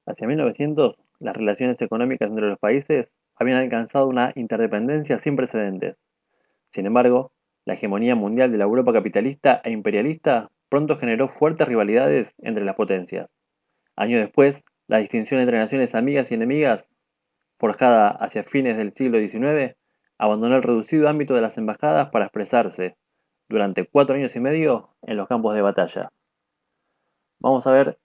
Hacia 1900, las relaciones económicas entre los países habían alcanzado una interdependencia sin precedentes. Sin embargo, la hegemonía mundial de la Europa capitalista e imperialista pronto generó fuertes rivalidades entre las potencias. Años después, la distinción entre naciones amigas y enemigas, forjada hacia fines del siglo XIX, abandonó el reducido ámbito de las embajadas para expresarse, durante 4 años y medio, en los campos de batalla. Vamos a ver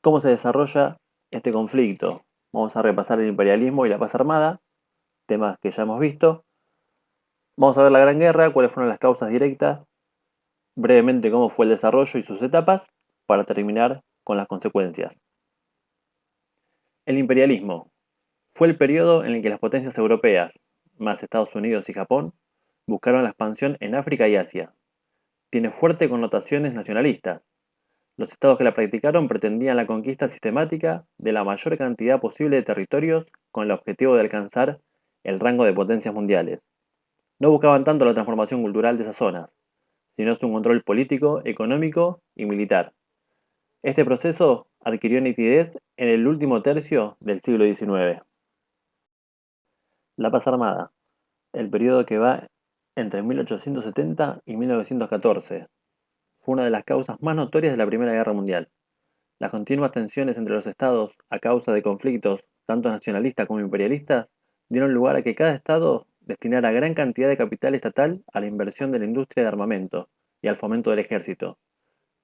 cómo se desarrolla este conflicto. Vamos a repasar el imperialismo y la paz armada, temas que ya hemos visto. Vamos a ver la Gran Guerra, cuáles fueron las causas directas, brevemente cómo fue el desarrollo y sus etapas, para terminar con las consecuencias. El imperialismo fue el periodo en el que las potencias europeas, más Estados Unidos y Japón, buscaron la expansión en África y Asia. Tiene fuertes connotaciones nacionalistas. Los estados que la practicaron pretendían la conquista sistemática de la mayor cantidad posible de territorios con el objetivo de alcanzar el rango de potencias mundiales. No buscaban tanto la transformación cultural de esas zonas, sino su control político, económico y militar. Este proceso adquirió nitidez en el último tercio del siglo XIX. La paz armada, el periodo que va entre 1870 y 1914, fue una de las causas más notorias de la Primera Guerra Mundial. Las continuas tensiones entre los estados a causa de conflictos tanto nacionalistas como imperialistas dieron lugar a que cada estado destinara gran cantidad de capital estatal a la inversión de la industria de armamento y al fomento del ejército.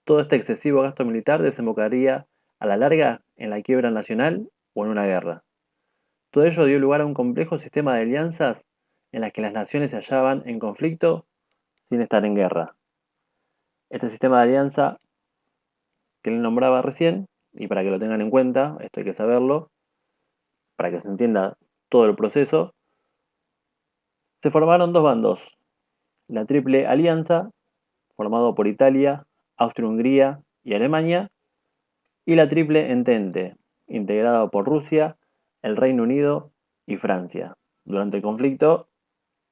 Todo este excesivo gasto militar desembocaría a la larga en la quiebra nacional o en una guerra. Todo ello dio lugar a un complejo sistema de alianzas en las que las naciones se hallaban en conflicto sin estar en guerra. Este sistema de alianza que él nombraba recién, y para que lo tengan en cuenta, esto hay que saberlo, para que se entienda todo el proceso, se formaron dos bandos. La Triple Alianza, formado por Italia, Austria-Hungría y Alemania, y la Triple Entente, integrado por Rusia, el Reino Unido y Francia. Durante el conflicto,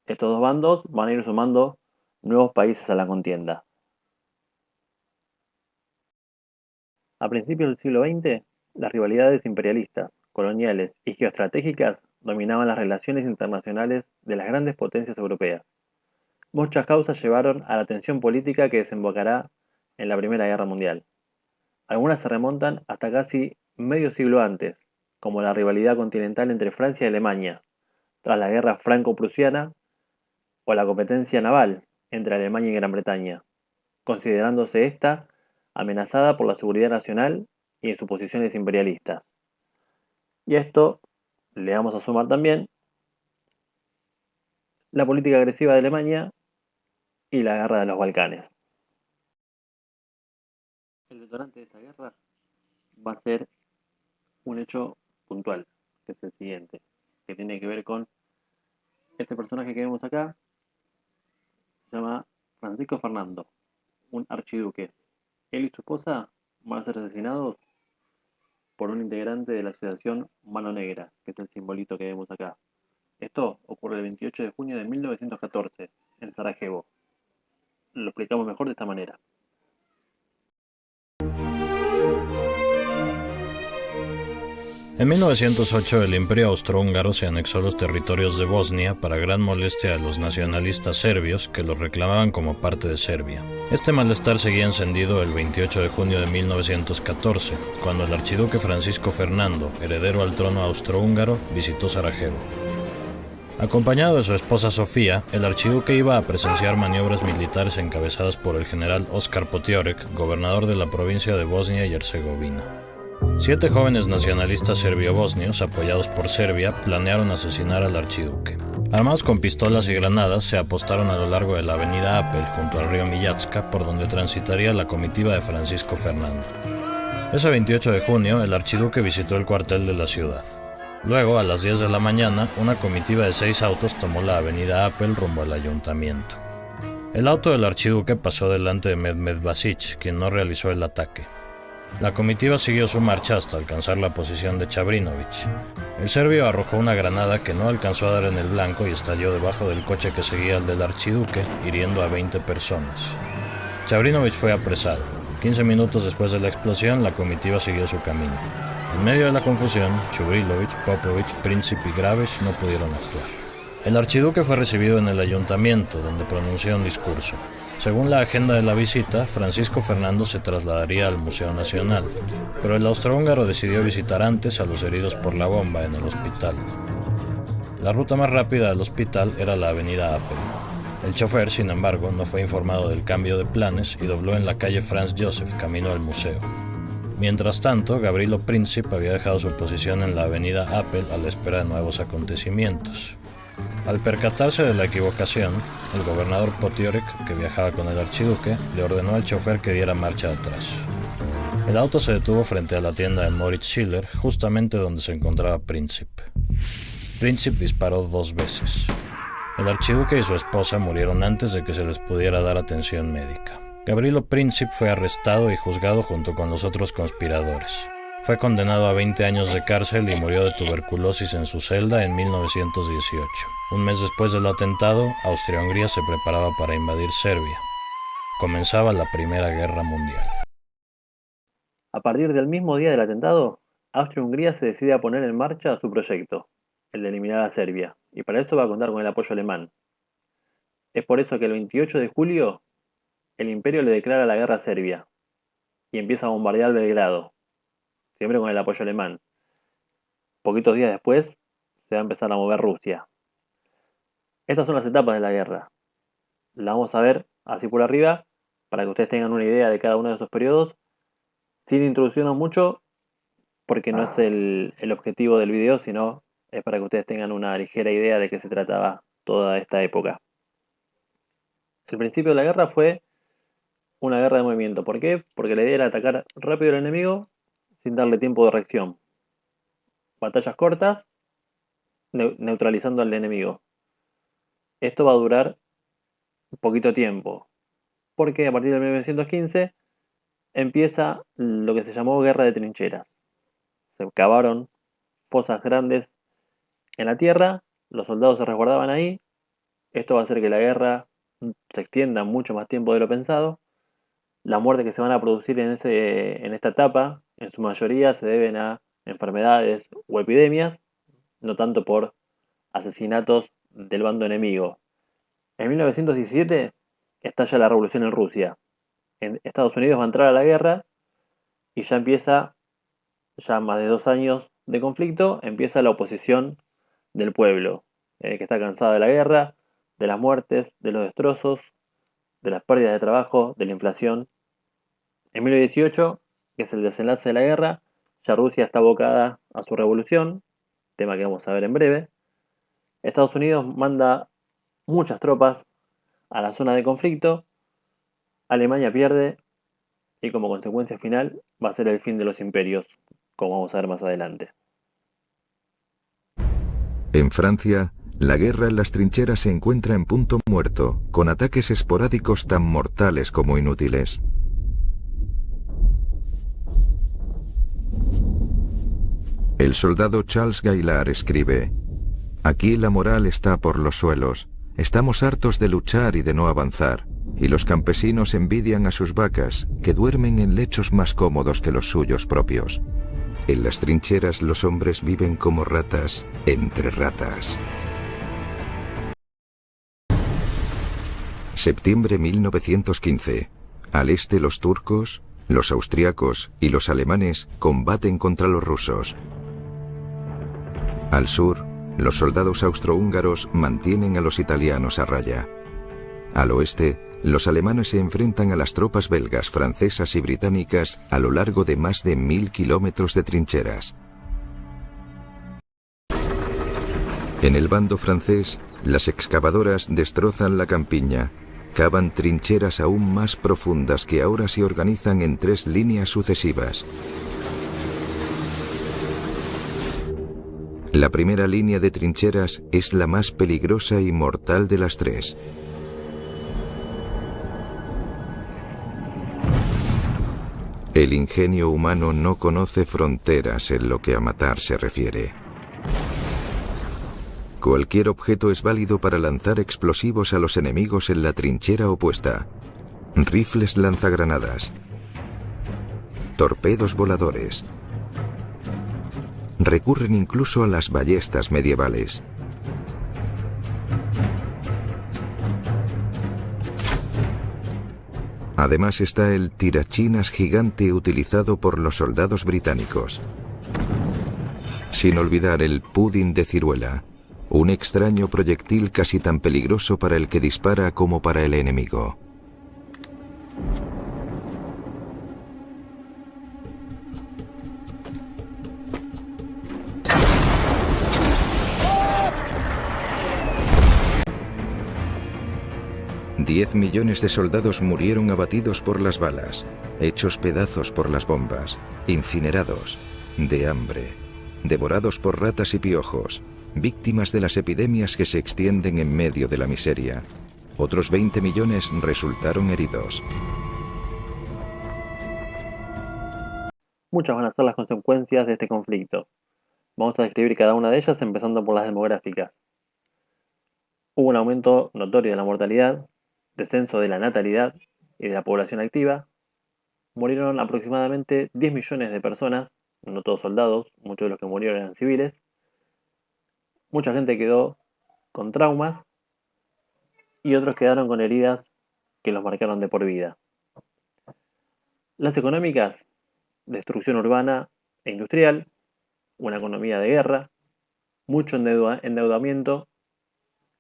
estos dos bandos van a ir sumando nuevos países a la contienda. A principios del siglo XX, las rivalidades imperialistas, coloniales y geoestratégicas dominaban las relaciones internacionales de las grandes potencias europeas. Muchas causas llevaron a la tensión política que desembocará en la Primera Guerra Mundial. Algunas se remontan hasta casi medio siglo antes, como la rivalidad continental entre Francia y Alemania, tras la Guerra Franco-Prusiana, o la competencia naval entre Alemania y Gran Bretaña, considerándose esta amenazada por la seguridad nacional y en sus posiciones imperialistas. Y a esto le vamos a sumar también la política agresiva de Alemania y la guerra de los Balcanes. El detonante de esta guerra va a ser un hecho puntual, que es el siguiente, que tiene que ver con este personaje que vemos acá. Se llama Francisco Fernando, un archiduque. Él y su esposa van a ser asesinados por un integrante de la asociación Mano Negra, que es el simbolito que vemos acá. Esto ocurre el 28 de junio de 1914, en Sarajevo. Lo explicamos mejor de esta manera. En 1908 el Imperio Austrohúngaro se anexó los territorios de Bosnia para gran molestia de los nacionalistas serbios que los reclamaban como parte de Serbia. Este malestar seguía encendido el 28 de junio de 1914, cuando el archiduque Francisco Fernando, heredero al trono austrohúngaro, visitó Sarajevo. Acompañado de su esposa Sofía, el archiduque iba a presenciar maniobras militares encabezadas por el general Oskar Potiorek, gobernador de la provincia de Bosnia y Herzegovina. 7 jóvenes nacionalistas serbio-bosnios, apoyados por Serbia, planearon asesinar al archiduque. Armados con pistolas y granadas, se apostaron a lo largo de la avenida Apel, junto al río Mijatska, por donde transitaría la comitiva de Francisco Fernando. Ese 28 de junio, el archiduque visitó el cuartel de la ciudad. Luego, a las 10 de la mañana, una comitiva de 6 autos tomó la avenida Apel rumbo al ayuntamiento. El auto del archiduque pasó delante de Mehmed Basic, quien no realizó el ataque. La comitiva siguió su marcha hasta alcanzar la posición de Chabrinović. El serbio arrojó una granada que no alcanzó a dar en el blanco y estalló debajo del coche que seguía al del archiduque, hiriendo a 20 personas. Chabrinović fue apresado. 15 minutos después de la explosión, la comitiva siguió su camino. En medio de la confusión, Chubrilovich, Popovich, Príncipe y Graves no pudieron actuar. El archiduque fue recibido en el ayuntamiento, donde pronunció un discurso. Según la agenda de la visita, Francisco Fernando se trasladaría al Museo Nacional, pero el austrohúngaro decidió visitar antes a los heridos por la bomba en el hospital. La ruta más rápida al hospital era la avenida Appel. El chofer, sin embargo, no fue informado del cambio de planes y dobló en la calle Franz Joseph, camino al museo. Mientras tanto, Gavrilo Princip había dejado su posición en la avenida Appel a la espera de nuevos acontecimientos. Al percatarse de la equivocación, el gobernador Potiorek, que viajaba con el archiduque, le ordenó al chofer que diera marcha atrás. El auto se detuvo frente a la tienda de Moritz Schiller, justamente donde se encontraba Princip. Princip disparó 2 veces. El archiduque y su esposa murieron antes de que se les pudiera dar atención médica. Gavrilo Princip fue arrestado y juzgado junto con los otros conspiradores. Fue condenado a 20 años de cárcel y murió de tuberculosis en su celda en 1918. Un mes después del atentado, Austria-Hungría se preparaba para invadir Serbia. Comenzaba la Primera Guerra Mundial. A partir del mismo día del atentado, Austria-Hungría se decide a poner en marcha su proyecto, el de eliminar a Serbia, y para eso va a contar con el apoyo alemán. Es por eso que el 28 de julio, el imperio le declara la guerra a Serbia y empieza a bombardear Belgrado, siempre con el apoyo alemán. Poquitos días después, se va a empezar a mover Rusia. Estas son las etapas de la guerra. La vamos a ver así por arriba, para que ustedes tengan una idea de cada uno de esos periodos, sin introducirnos mucho, porque no es el objetivo del video, sino es para que ustedes tengan una ligera idea de qué se trataba toda esta época. El principio de la guerra fue una guerra de movimiento. ¿Por qué? Porque la idea era atacar rápido al enemigo sin darle tiempo de reacción. Batallas cortas, neutralizando al enemigo. Esto va a durar un poquito tiempo, porque a partir de 1915 empieza lo que se llamó guerra de trincheras. Se cavaron fosas grandes en la tierra, los soldados se resguardaban ahí. Esto va a hacer que la guerra se extienda mucho más tiempo de lo pensado. Las muertes que se van a producir en esta etapa, en su mayoría, se deben a enfermedades o epidemias, no tanto por asesinatos del bando enemigo. En 1917 estalla la revolución en Rusia. En Estados Unidos va a entrar a la guerra y ya empieza, ya más de 2 años de conflicto, empieza la oposición del pueblo, que está cansada de la guerra, de las muertes, de los destrozos, de las pérdidas de trabajo, de la inflación. En 1918, que es el desenlace de la guerra, ya Rusia está abocada a su revolución, tema que vamos a ver en breve. Estados Unidos manda muchas tropas a la zona de conflicto, Alemania pierde y como consecuencia final va a ser el fin de los imperios, como vamos a ver más adelante. En Francia, la guerra en las trincheras se encuentra en punto muerto, con ataques esporádicos tan mortales como inútiles. El soldado Charles Gaillard escribe: «Aquí la moral está por los suelos. Estamos hartos de luchar y de no avanzar, y los campesinos envidian a sus vacas, que duermen en lechos más cómodos que los suyos propios. En las trincheras los hombres viven como ratas entre ratas». Septiembre 1915. Al este los turcos, los austriacos y los alemanes combaten contra los rusos. Al sur, los soldados austrohúngaros mantienen a los italianos a raya. Al oeste, los alemanes se enfrentan a las tropas belgas, francesas y británicas a lo largo de más de 1000 kilómetros de trincheras. En el bando francés, las excavadoras destrozan la campiña, cavan trincheras aún más profundas que ahora se organizan en 3 líneas sucesivas. La primera línea de trincheras es la más peligrosa y mortal de las 3. El ingenio humano no conoce fronteras en lo que a matar se refiere. Cualquier objeto es válido para lanzar explosivos a los enemigos en la trinchera opuesta. Rifles lanzagranadas, torpedos voladores. Recurren incluso a las ballestas medievales. Además está el tirachinas gigante utilizado por los soldados británicos. Sin olvidar el pudín de ciruela, un extraño proyectil casi tan peligroso para el que dispara como para el enemigo. $10 millones de soldados murieron abatidos por las balas, hechos pedazos por las bombas, incinerados, de hambre, devorados por ratas y piojos, víctimas de las epidemias que se extienden en medio de la miseria. Otros 20 millones resultaron heridos. Muchas van a ser las consecuencias de este conflicto. Vamos a describir cada una de ellas empezando por las demográficas. Hubo un aumento notorio de la mortalidad, descenso de la natalidad y de la población activa. Murieron aproximadamente 10 millones de personas, no todos soldados, muchos de los que murieron eran civiles. Mucha gente quedó con traumas y otros quedaron con heridas que los marcaron de por vida. Las económicas, destrucción urbana e industrial, una economía de guerra, mucho endeudamiento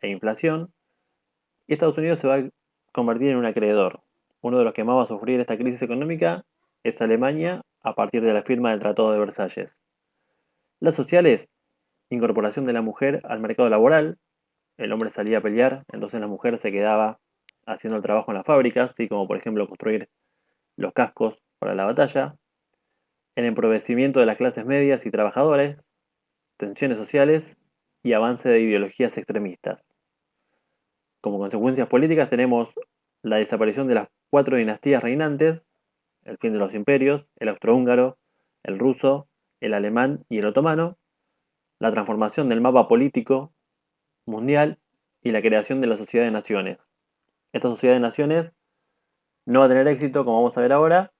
e inflación, y Estados Unidos se va a convertir en un acreedor. Uno de los que más va a sufrir esta crisis económica es Alemania a partir de la firma del Tratado de Versalles. Las sociales, incorporación de la mujer al mercado laboral. El hombre salía a pelear, entonces la mujer se quedaba haciendo el trabajo en las fábricas, así como por ejemplo construir los cascos para la batalla. El empobrecimiento de las clases medias y trabajadores, tensiones sociales y avance de ideologías extremistas. Como consecuencias políticas tenemos la desaparición de las 4 dinastías reinantes, el fin de los imperios, el austrohúngaro, el ruso, el alemán y el otomano, la transformación del mapa político mundial y la creación de la Sociedad de Naciones. Esta Sociedad de Naciones no va a tener éxito, como vamos a ver ahora,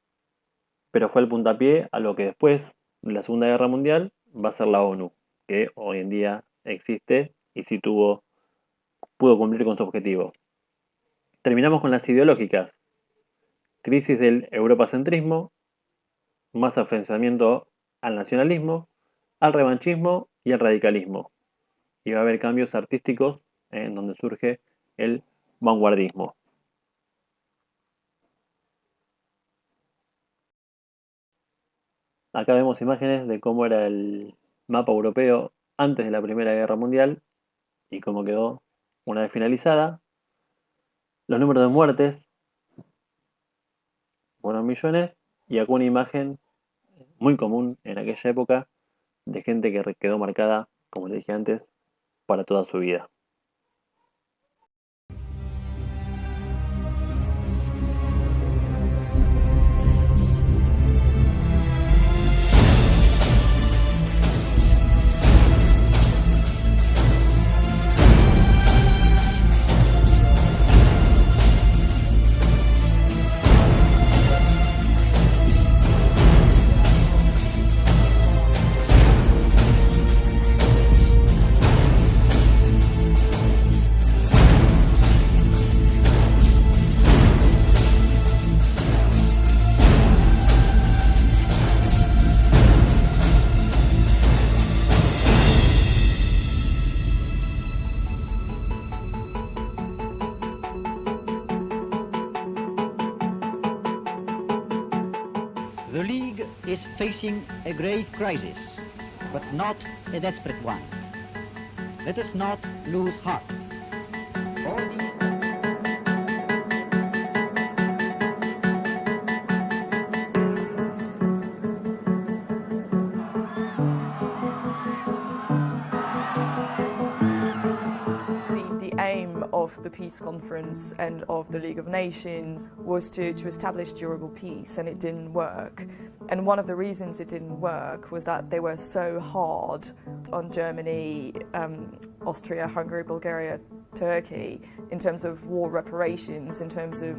pero fue el puntapié a lo que después de la Segunda Guerra Mundial va a ser la ONU, que hoy en día existe y sí pudo cumplir con su objetivo. Terminamos con las ideológicas. Crisis del europacentrismo, más afianzamiento al nacionalismo, al revanchismo y al radicalismo. Y va a haber cambios artísticos en donde surge el vanguardismo. Acá vemos imágenes de cómo era el mapa europeo antes de la Primera Guerra Mundial y cómo quedó una vez finalizada. Los números de muertes fueron millones y acá una imagen muy común en aquella época de gente que quedó marcada, como les dije antes, para toda su vida. The League is facing a great crisis, but not a desperate one. Let us not lose heart. The aim of the peace conference and of the League of Nations was to establish durable peace, and it didn't work. And one of the reasons it didn't work was that they were so hard on Germany, Austria, Hungary, Bulgaria, Turkey, in terms of war reparations, in terms of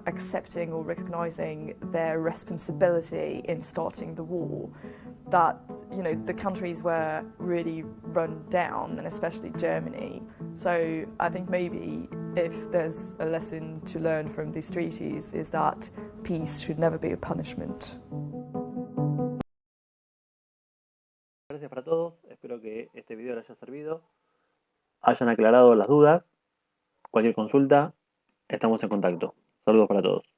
accepting or recognizing their responsibility in starting the war, that, you know, the countries were really run down, and especially Germany. So I think maybe if there's a lesson to learn from these treaties is that peace should never be a punishment. Gracias para todos, espero que este video les haya servido, hayan aclarado las dudas. Cualquier consulta, estamos en contacto. Saludos para todos.